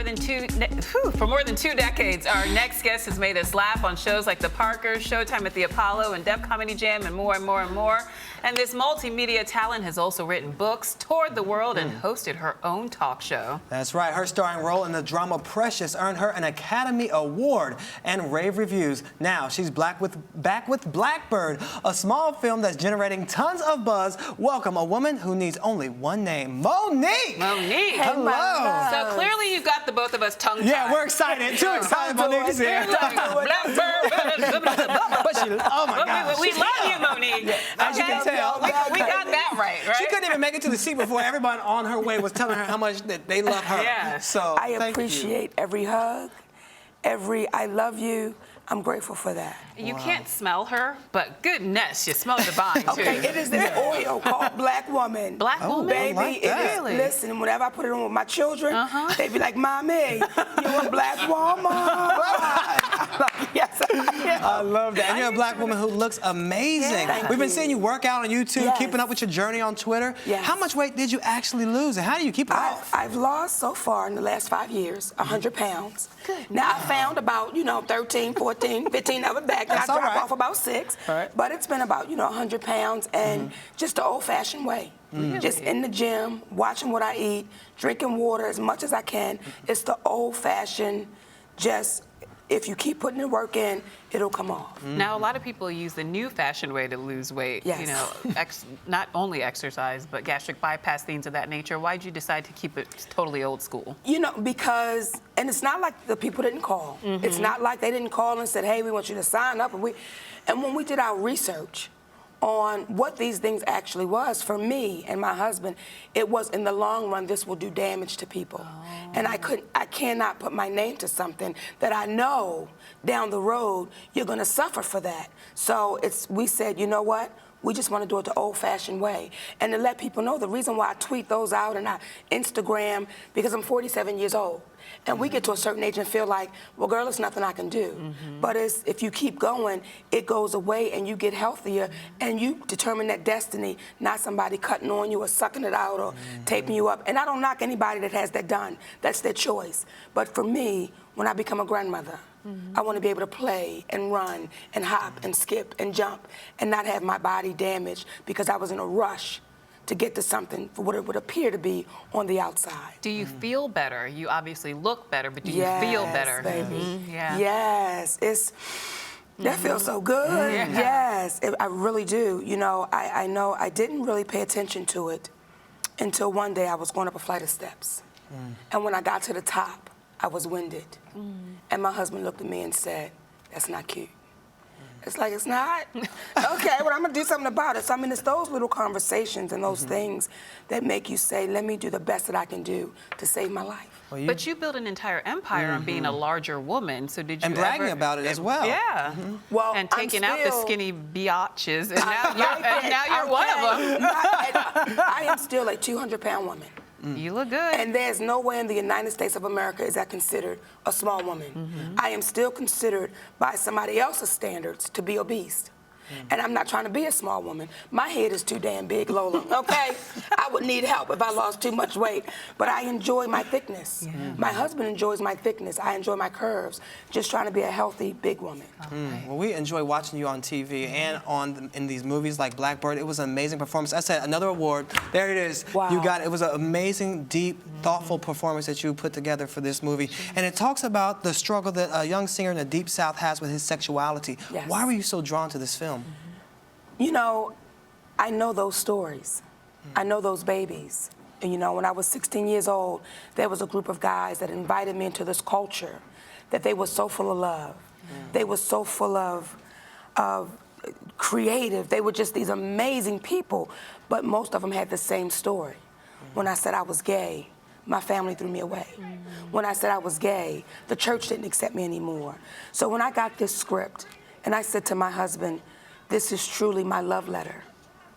for more than 2 decades, our next guest has made us laugh on shows like The Parkers, Showtime at the Apollo, and Def Comedy Jam, and more and more and more. And this multimedia talent has also written books, toured the world, and hosted her own talk show. That's right. Her starring role in the drama Precious earned her an Academy Award and rave reviews. Now she's back with Blackbird, a small film that's generating tons of buzz. Welcome a woman who needs only one name, Monique. Monique. Hello. So clearly you got the both of us tongue-tied. Yeah, we're excited. Too excited. Monique is here. Blackbird. Oh my God. We love you, Monique. As you can tell. We got that right? She couldn't even make it to the seat before everyone on her way was telling her how much that they love her. Yeah. So I appreciate every hug, every I love you. I'm grateful for that. You can't smell her, but goodness, you smell divine, too. Okay, it is this oil called Black Woman. Black Woman? Baby, like it that. is. Really? Listen, whenever I put it on with my children, they be like, Mommy, you a Black woman. Yes, I love that. And you're a Black woman who looks amazing. Thank We've been you. seeing you work out on YouTube, Yes. keeping up with your journey on Twitter. Yes. How much weight did you actually lose, and how do you keep it off? I've lost so far in the last 5 years 100 pounds. Good. Now I found about 13, 14, 15 of it back. And I That's all dropped right. off about 6. All right. But it's been about 100 pounds and just the old-fashioned way. Just in the gym, watching what I eat, drinking water as much as I can. It's the old-fashioned, just if you keep putting the work in, it'll come off. Now, a lot of people use the new fashion way to lose weight. Yes. Not only exercise, but gastric bypass, things of that nature. Why did you decide to keep it totally old school? Because, and it's not like the people didn't call. It's not like they didn't call and said, hey, we want you to sign up. And when we did our research on what these things actually was, for me and my husband, it was in the long run, this will do damage to people. And I cannot put my name to something that I know down the road, you're gonna suffer for that. So we said, you know what? We just want to do it the old-fashioned way. And to let people know, the reason why I tweet those out and I Instagram, because I'm 47 years old. And we get to a certain age and feel like, well, girl, there's nothing I can do. But if you keep going, it goes away and you get healthier and you determine that destiny, not somebody cutting on you or sucking it out or taping you up. And I don't knock anybody that has that done. That's their choice. But for me, when I become a grandmother, I want to be able to play and run and hop and skip and jump and not have my body damaged because I was in a rush to get to something for what it would appear to be on the outside. Do you feel better? You obviously look better, but do you feel better? Baby. Yeah. Yes, that feels so good. Yeah. Yes, I really do. I know I didn't really pay attention to it until one day I was going up a flight of steps. And when I got to the top, I was winded. And my husband looked at me and said, that's not cute. It's like, it's not? Okay, well, I'm going to do something about it. So, it's those little conversations and those things that make you say, let me do the best that I can do to save my life. Well, But you built an entire empire on being a larger woman, so did you And bragging about it as well. Yeah. Well, and taking out the skinny biatches, and now I you're one of them. I am still a 200-pound woman. You look good. And there's nowhere in the United States of America is that considered a small woman. I am still considered by somebody else's standards to be obese. And I'm not trying to be a small woman. My head is too damn big, Lola, okay? I would need help if I lost too much weight. But I enjoy my thickness. My husband enjoys my thickness. I enjoy my curves. Just trying to be a healthy, big woman. Well, we enjoy watching you on TV and in these movies like Blackbird. It was an amazing performance. I said another award. There it is. Wow. You got it. It was an amazing, deep, thoughtful performance that you put together for this movie. And it talks about the struggle that a young singer in the Deep South has with his sexuality. Yes. Why were you so drawn to this film? I know those stories. I know those babies. And when I was 16 years old, there was a group of guys that invited me into this culture that they were so full of love. They were so full of creative. They were just these amazing people, but most of them had the same story. When I said I was gay, my family threw me away. When I said I was gay, the church didn't accept me anymore. So when I got this script, and I said to my husband, this is truly my love letter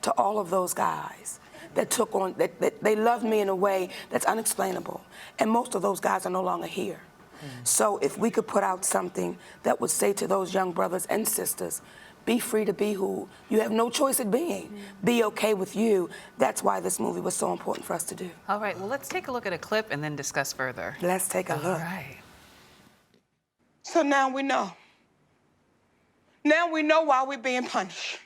to all of those guys that took on, that they loved me in a way that's unexplainable. And most of those guys are no longer here. So if we could put out something that would say to those young brothers and sisters, Be free to be who you have no choice at being. Be okay with you. That's why this movie was so important for us to do. All right, well, let's take a look at a clip and then discuss further. Let's take a look. All right. So now we know. Now we know why we're being punished.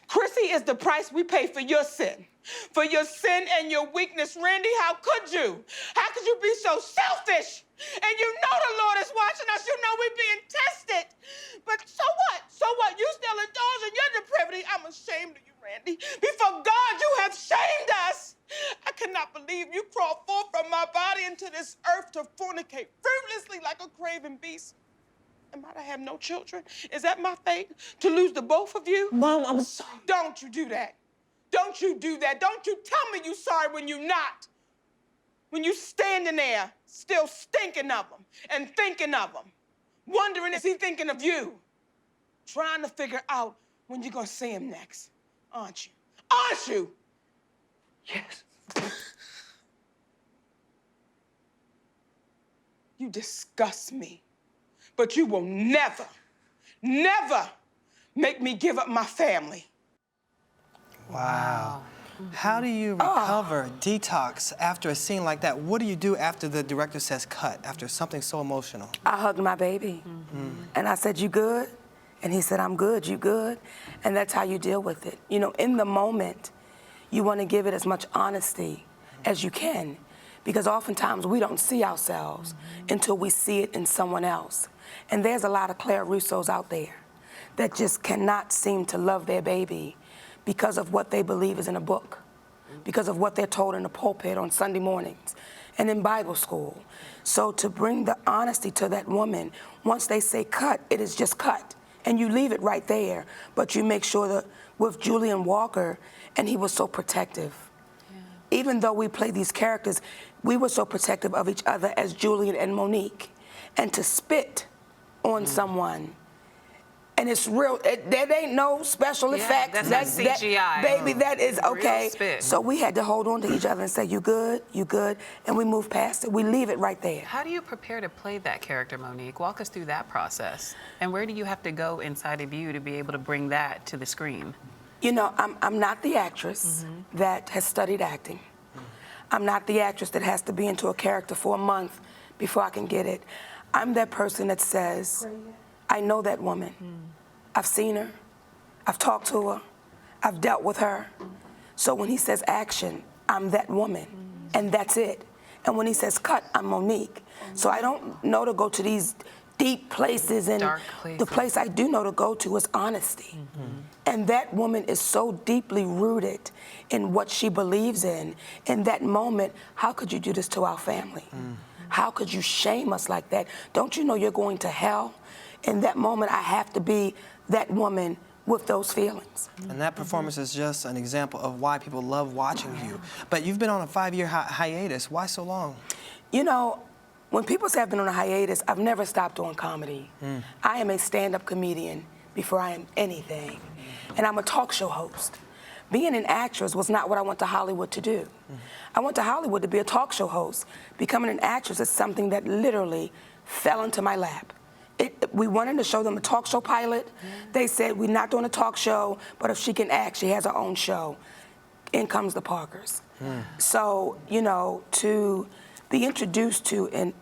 Chrissy is the price we pay for your sin. For your sin and your weakness. Randy, how could you? How could you be so selfish? And you know the Lord is watching us. You know we're being tested. But so what? So what? You still indulge in your depravity. I'm ashamed of you, Randy. Before God, you have shamed us. I cannot believe you crawled forth from my body into this earth to fornicate fruitlessly like a craven beast. Am I to have no children? Is that my fate? To lose the both of you? Mom, I'm sorry. Don't you do that. Don't you do that. Don't you tell me you sorry when you're not. When you standing there, still stinking of him and thinking of him. Wondering, is he thinking of you? Trying to figure out when you're gonna see him next, aren't you? Aren't you? Yes. You disgust me. But you will never, never make me give up my family. Wow. How do you recover, detox after a scene like that? What do you do after the director says cut, after something so emotional? I hugged my baby. And I said, you good? And he said, I'm good, you good? And that's how you deal with it. You know, in the moment, you want to give it as much honesty as you can, because oftentimes we don't see ourselves until we see it in someone else. And there's a lot of Claire Russos out there that just cannot seem to love their baby because of what they believe is in a book, because of what they're told in the pulpit on Sunday mornings and in Bible school. So to bring the honesty to that woman, once they say cut, it is just cut. And you leave it right there, but you make sure that with Julian Walker, and he was so protective. Yeah. Even though we played these characters, we were so protective of each other as Julian and Monique. And to spit on someone, and it's real, that ain't no special effects. That's not CGI. Baby, that is okay. Real spit. So we had to hold on to each other and say, you good, and we move past it. We leave it right there. How do you prepare to play that character, Monique? Walk us through that process. And where do you have to go inside of you to be able to bring that to the screen? You know, I'm not the actress that has studied acting. I'm not the actress that has to be into a character for a month before I can get it. I'm that person that says, I know that woman. I've seen her. I've talked to her. I've dealt with her. So when he says action, I'm that woman, and that's it. And when he says cut, I'm Monique. So I don't know to go to these deep places, and Dark places. The place I do know to go to is honesty. And that woman is so deeply rooted in what she believes in that moment, how could you do this to our family? How could you shame us like that? Don't you know you're going to hell? In that moment, I have to be that woman with those feelings. And that performance is just an example of why people love watching you. But you've been on a 5-year hiatus. Why so long? You know, when people say I've been on a hiatus, I've never stopped doing comedy. I am a stand-up comedian before I am anything. And I'm a talk show host. Being an actress was not what I went to Hollywood to do. I went to Hollywood to be a talk show host. Becoming an actress is something that literally fell into my lap. We wanted to show them a talk show pilot. They said, we're not doing a talk show, but if she can act, she has her own show. In comes the Parkers. So, you know, to be introduced to an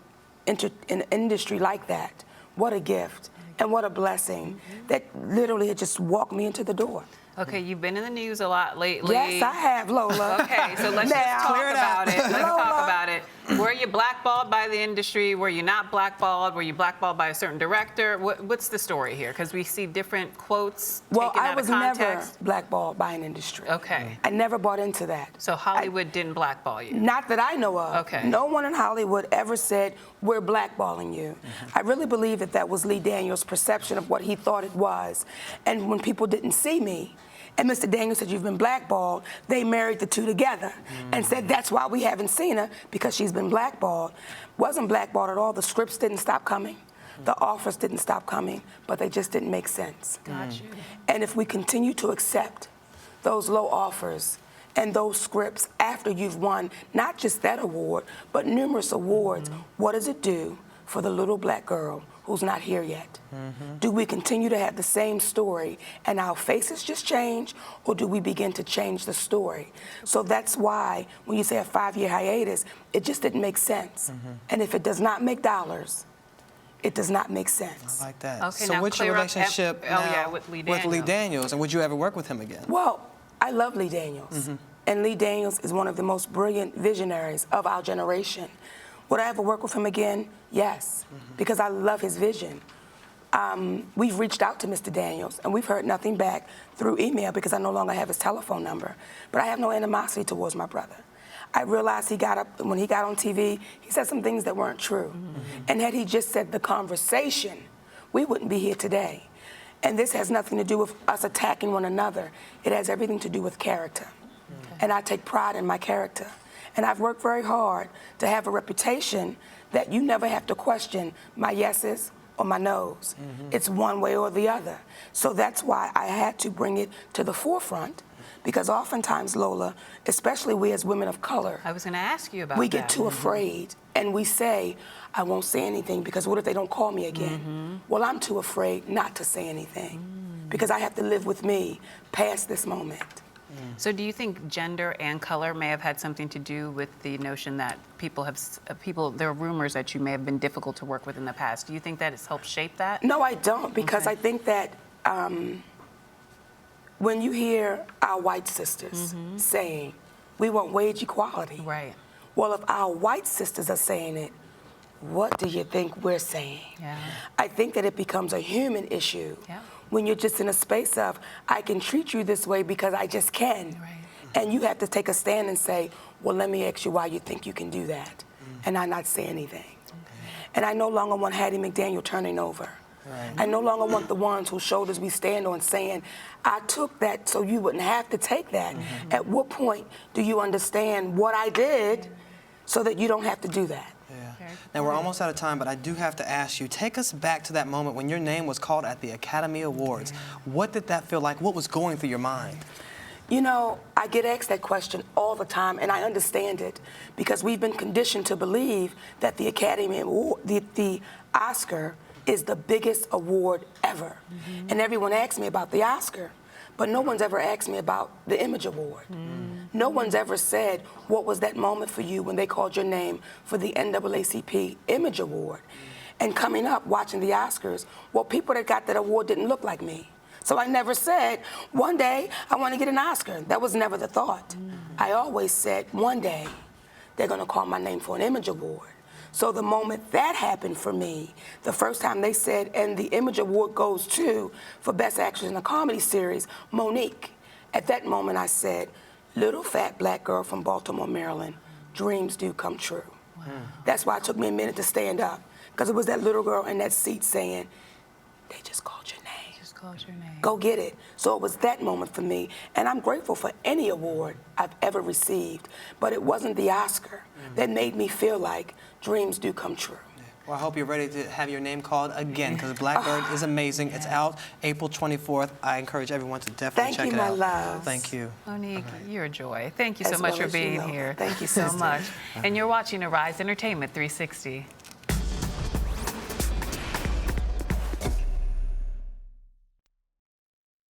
industry like that, what a gift and what a blessing that literally had just walked me into the door. Okay, you've been in the news a lot lately. Yes, I have, Lola. Okay, so let's Now, just talk clear it about out. it. Let's talk Lola. about it. Were you blackballed by the industry? Were you not blackballed? Were you blackballed by a certain director? What's the story here? Because we see different quotes Well, taken I out was of never context. blackballed by an industry. Okay. I never bought into that. So Hollywood didn't blackball you? Not that I know of. Okay. No one in Hollywood ever said, we're blackballing you. I really believe that was Lee Daniels' perception of what he thought it was. And when people didn't see me, and Mr. Daniels said, you've been blackballed, they married the two together and said, that's why we haven't seen her, because she's been blackballed. Wasn't blackballed at all. The scripts didn't stop coming. The offers didn't stop coming, but they just didn't make sense. Got you. And if we continue to accept those low offers and those scripts after you've won not just that award, but numerous awards, what does it do for the little black girl who's not here yet? Do we continue to have the same story and our faces just change, or do we begin to change the story? So that's why when you say a 5-year hiatus, it just didn't make sense. And if it does not make dollars, it does not make sense. I like that. Okay, so now what's your clear up relationship oh, now yeah, with Lee Daniels? And would you ever work with him again? Well, I love Lee Daniels. And Lee Daniels is one of the most brilliant visionaries of our generation. Would I ever work with him again? Yes, because I love his vision. We've reached out to Mr. Daniels, and we've heard nothing back through email because I no longer have his telephone number. But I have no animosity towards my brother. I realized when he got on TV, he said some things that weren't true. And had he just said the conversation, we wouldn't be here today. And this has nothing to do with us attacking one another. It has everything to do with character. And I take pride in my character. And I've worked very hard to have a reputation that you never have to question my yeses or my no's. It's one way or the other. So that's why I had to bring it to the forefront, because oftentimes, Lola, especially we as women of color, I was going to ask you about we that. get too afraid and we say, I won't say anything because what if they don't call me again? Well, I'm too afraid not to say anything because I have to live with me past this moment. So do you think gender and color may have had something to do with the notion that there are rumors that you may have been difficult to work with in the past? Do you think that has helped shape that? No, I don't, because Okay. I think that when you hear our white sisters saying, we want wage equality. Right. Well, if our white sisters are saying it, what do you think we're saying? Yeah. I think that it becomes a human issue Yeah. when you're just in a space of, I can treat you this way because I just can. Right. And you have to take a stand and say, well, let me ask you why you think you can do that. And I not say anything. And I no longer want Hattie McDaniel turning over. Right. I no longer want the ones whose shoulders we stand on saying, I took that so you wouldn't have to take that. At what point do you understand what I did so that you don't have to do that? Yeah. Now, we're almost out of time, but I do have to ask you, take us back to that moment when your name was called at the Academy Awards. What did that feel like? What was going through your mind? You know, I get asked that question all the time, and I understand it because we've been conditioned to believe that the Academy Award, the Oscar, is the biggest award ever. And everyone asks me about the Oscar, but no one's ever asked me about the Image Award. No one's ever said, what was that moment for you when they called your name for the NAACP Image Award? And coming up, watching the Oscars, well, people that got that award didn't look like me. So I never said, one day I want to get an Oscar. That was never the thought. I always said, one day they're going to call my name for an Image Award. So the moment that happened for me, the first time they said, and the Image Award goes to, for Best Actress in a Comedy Series, Monique. At that moment I said, little fat black girl from Baltimore, Maryland, dreams do come true. Wow. That's why it took me a minute to stand up, because it was that little girl in that seat saying, they just called your name. Called your name. Go get it. So it was that moment for me. And I'm grateful for any award I've ever received. But it wasn't the Oscar that made me feel like dreams do come true. Well, I hope you're ready to have your name called again, because Blackbird is amazing. It's out April 24th. I encourage everyone to definitely check it out. Thank you, my love. Thank you. Monique, you're a joy. Thank you so As much well for as you, being Lola. here. Thank you, so sister. much. And you're watching Arise Entertainment 360.